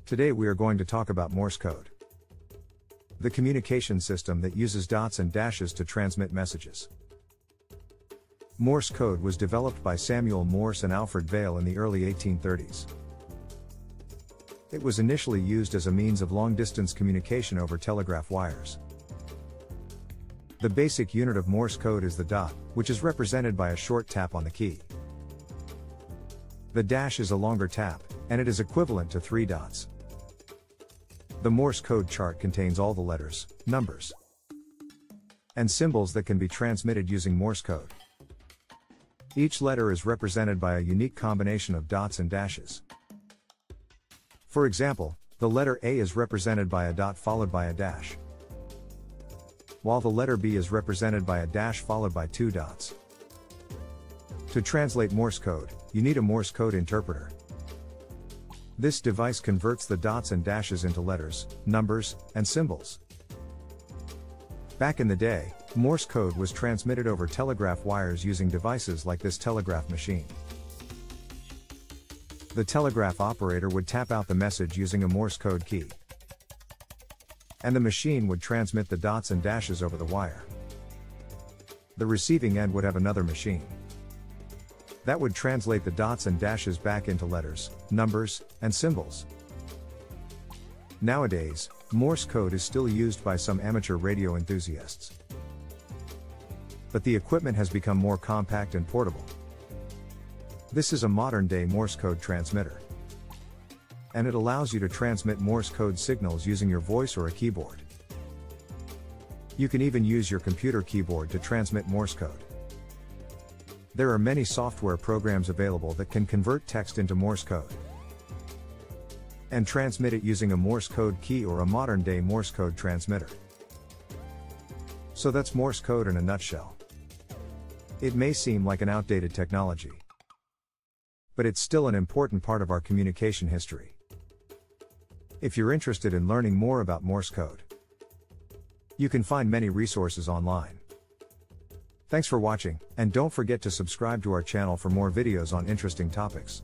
Today we are going to talk about Morse code, the communication system that uses dots and dashes to transmit messages. Morse code was developed by Samuel Morse and Alfred Vail in the early 1830s. It was initially used as a means of long-distance communication over telegraph wires. The basic unit of Morse code is the dot, which is represented by a short tap on the key. The dash is a longer tap, and it is equivalent to 3 dots. The Morse code chart contains all the letters, numbers, and symbols that can be transmitted using Morse code. Each letter is represented by a unique combination of dots and dashes. For example, the letter A is represented by a dot followed by a dash, while the letter B is represented by a dash followed by 2 dots. To translate Morse code, you need a Morse code interpreter. This device converts the dots and dashes into letters, numbers, and symbols. Back in the day, Morse code was transmitted over telegraph wires using devices like this telegraph machine. The telegraph operator would tap out the message using a Morse code key, and the machine would transmit the dots and dashes over the wire. The receiving end would have another machine that would translate the dots and dashes back into letters, numbers, and symbols. Nowadays, Morse code is still used by some amateur radio enthusiasts, but the equipment has become more compact and portable. This is a modern-day Morse code transmitter, and it allows you to transmit Morse code signals using your voice or a keyboard. You can even use your computer keyboard to transmit Morse code. There are many software programs available that can convert text into Morse code and transmit it using a Morse code key or a modern-day Morse code transmitter. So that's Morse code in a nutshell. It may seem like an outdated technology, but it's still an important part of our communication history. If you're interested in learning more about Morse code, you can find many resources online. Thanks for watching, and don't forget to subscribe to our channel for more videos on interesting topics.